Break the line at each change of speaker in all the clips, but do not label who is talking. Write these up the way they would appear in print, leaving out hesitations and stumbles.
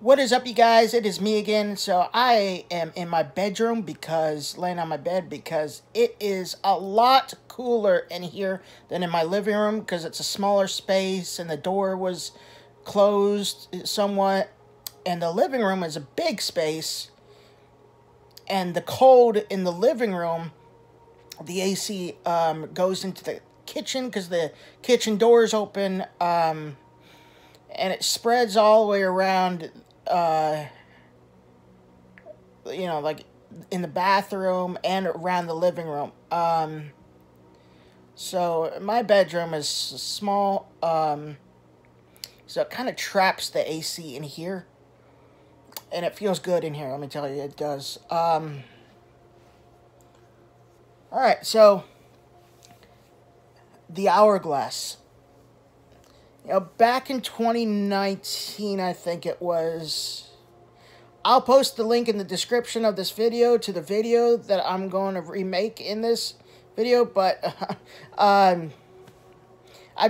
What is up, you guys? It is me again. So I am in my bedroom laying on my bed because it is a lot cooler in here than in my living room because it's a smaller space and the door was closed somewhat. And the living room is a big space, and the cold in the living room, the AC goes into the kitchen because the kitchen door is open, and it spreads all the way around. Like in the bathroom and around the living room. So my bedroom is small, so it kind of traps the AC in here, and it feels good in here. Let me tell you, it does. All right, so the Hourglass. Back in 2019, I think it was. I'll post the link in the description of this video to the video that I'm going to remake in this video, but I've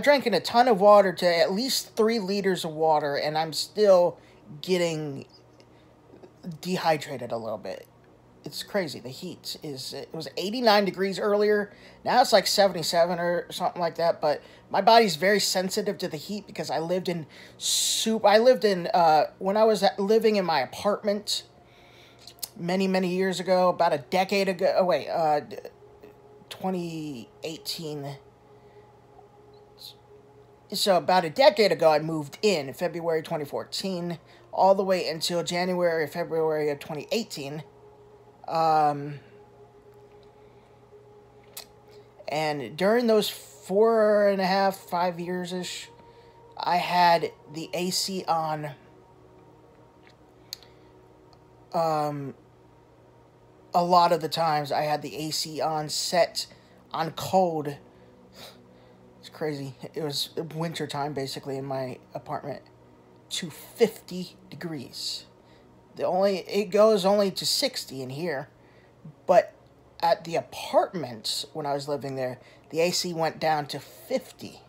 drinking a ton of water, to at least 3 liters of water, and I'm still getting dehydrated a little bit. It's crazy. The heat it was 89 degrees earlier. Now it's like 77 or something like that, but my body's very sensitive to the heat because I lived in when I was living in my apartment many years ago, about a decade ago. 2018. So about a decade ago, I moved in February 2014, all the way until February of 2018. And during those 4.5, 5 years-ish, I had the AC on, a lot of the times I had the AC on, set on cold. It's crazy. It was winter time, basically, in my apartment, to 50 degrees. It goes only to 60 in here, but at the apartment when I was living there, the AC went down to 50,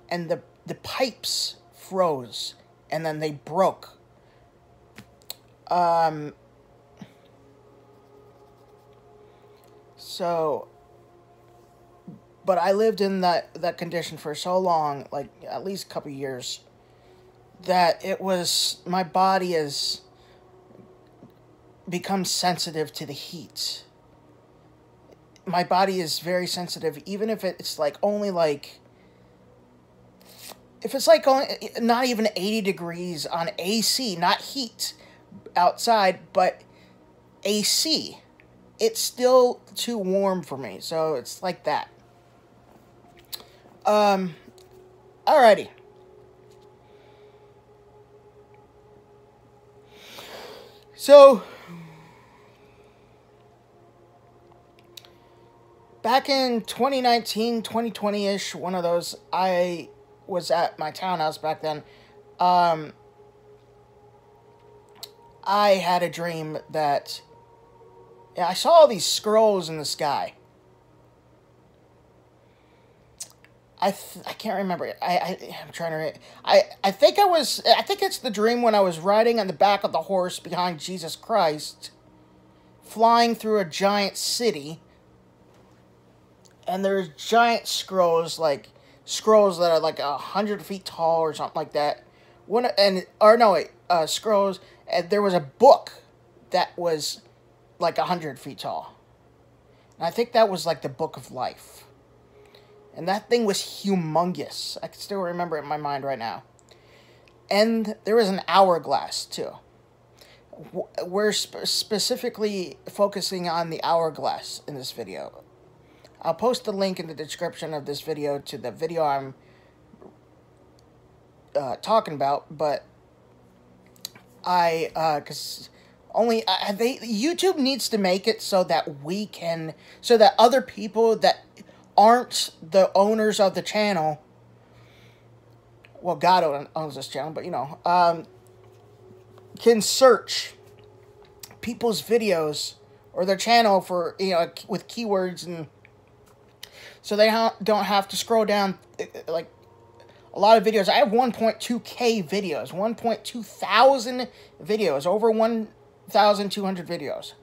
and the pipes froze, and then they broke. But I lived in that condition for so long, like at least a couple years, that my body has become sensitive to the heat. My body is very sensitive, even if it's like only like, if it's like only not even 80 degrees on AC, not heat outside, but AC. It's still too warm for me, so it's like that. Alrighty. So, back in 2019, 2020-ish, one of those, I was at my townhouse back then. I had a dream that I saw all these scrolls in the sky. I can't remember. I'm trying to. I think it's the dream when I was riding on the back of the horse behind Jesus Christ, flying through a giant city. And there's giant scrolls that are like 100 feet tall or something like that. Scrolls. And there was a book that was like 100 feet tall. And I think that was like the Book of Life. And that thing was humongous. I can still remember it in my mind right now. And there was an hourglass, too. We're specifically focusing on the hourglass in this video. I'll post the link in the description of this video to the video I'm talking about, but YouTube needs to make it so that other people that aren't the owners of the channel, well, God owns this channel, but can search people's videos or their channel for, with keywords, and so they don't have to scroll down like a lot of videos. I have 1.2K videos, 1.2 thousand videos, over 1,200 videos.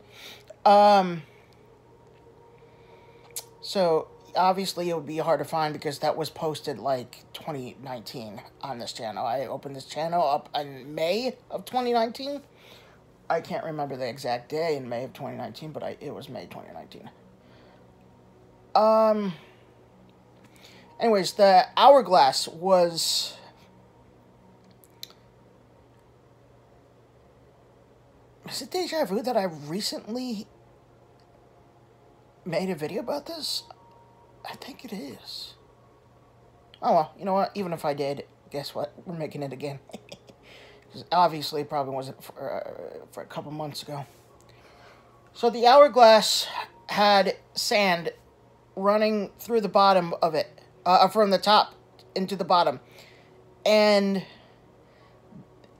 So obviously it would be hard to find because that was posted like 2019 on this channel. I opened this channel up in May of 2019. I can't remember the exact day in May of 2019, but it was May 2019. Anyways, the Hourglass was... Is it deja vu that I recently made a video about this? I think it is. Oh well, you know what? Even if I did, guess what? We're making it again. Because obviously it probably wasn't for a couple months ago. So the Hourglass had sand running through the bottom of it. From the top into the bottom. And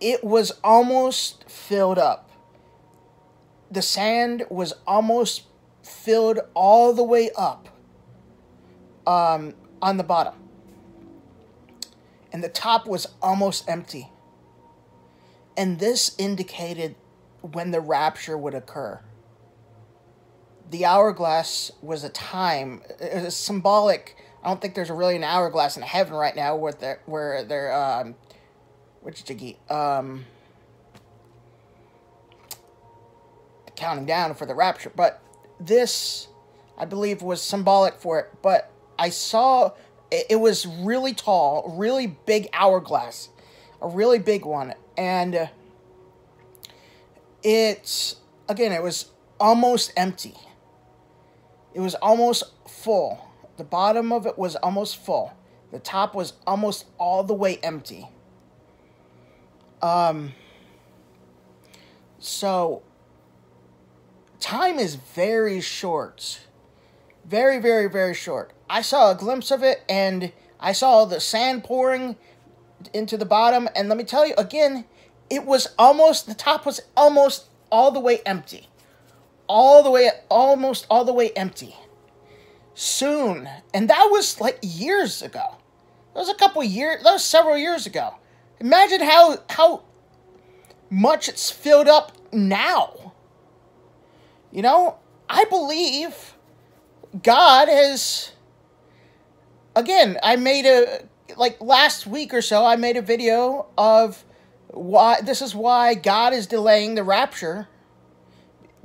it was almost filled up. The sand was almost filled all the way up on the bottom. And the top was almost empty. And this indicated when the rapture would occur. The hourglass was a time, it was symbolic. I don't think there's really an hourglass in heaven right now where they're which jiggy counting down for the rapture, but this I believe was symbolic for it. But I saw it was really tall, really big hourglass, a really big one, and it was almost empty. It was almost full. The bottom of it was almost full. The top was almost all the way empty. So, time is very short. Very, very, very short. I saw a glimpse of it, and I saw the sand pouring into the bottom, and let me tell you, again, it was almost, the top was almost all the way empty. Almost all the way empty. Soon, and that was like years ago. That was several years ago. Imagine how much it's filled up now. You know, I believe God has, again, I made last week or so, I made a video of why God is delaying the rapture.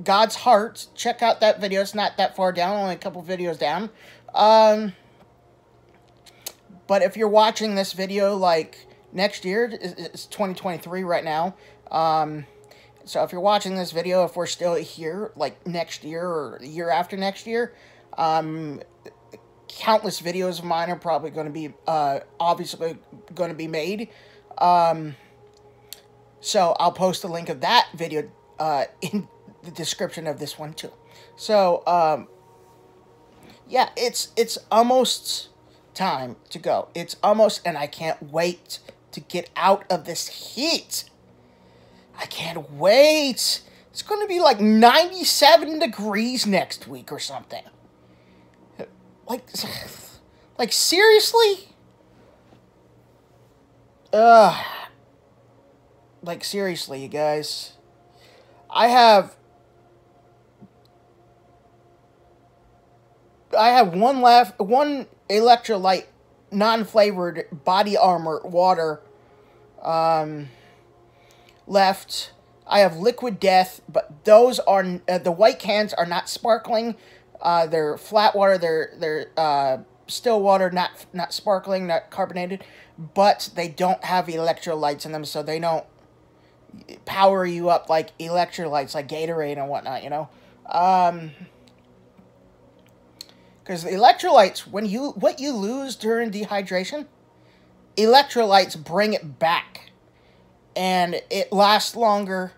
God's heart. Check out that video. It's not that far down, only a couple videos down. But if you're watching this video like next year, it's 2023 right now. So if you're watching this video, if we're still here like next year or the year after next year, countless videos of mine are probably going to be obviously going to be made. So I'll post a link of that video in the description of this one too. So yeah, it's almost time to go. It's almost, and I can't wait to get out of this heat. I can't wait. It's going to be like 97 degrees next week or something. Like seriously? Like seriously, you guys. I have one electrolyte, non-flavored body armor water left. I have Liquid Death, but those are, the white cans are not sparkling. They're flat water, they're still water, not sparkling, not carbonated, but they don't have electrolytes in them, so they don't power you up like electrolytes, like Gatorade and whatnot, you know? Because the electrolytes, what you lose during dehydration, electrolytes bring it back. And it lasts longer.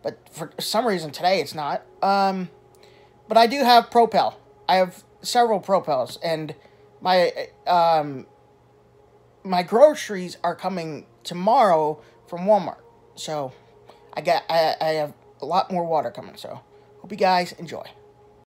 But for some reason today it's not. But I do have Propel. I have several Propels. And my my groceries are coming tomorrow from Walmart. So I have a lot more water coming. So hope you guys enjoy.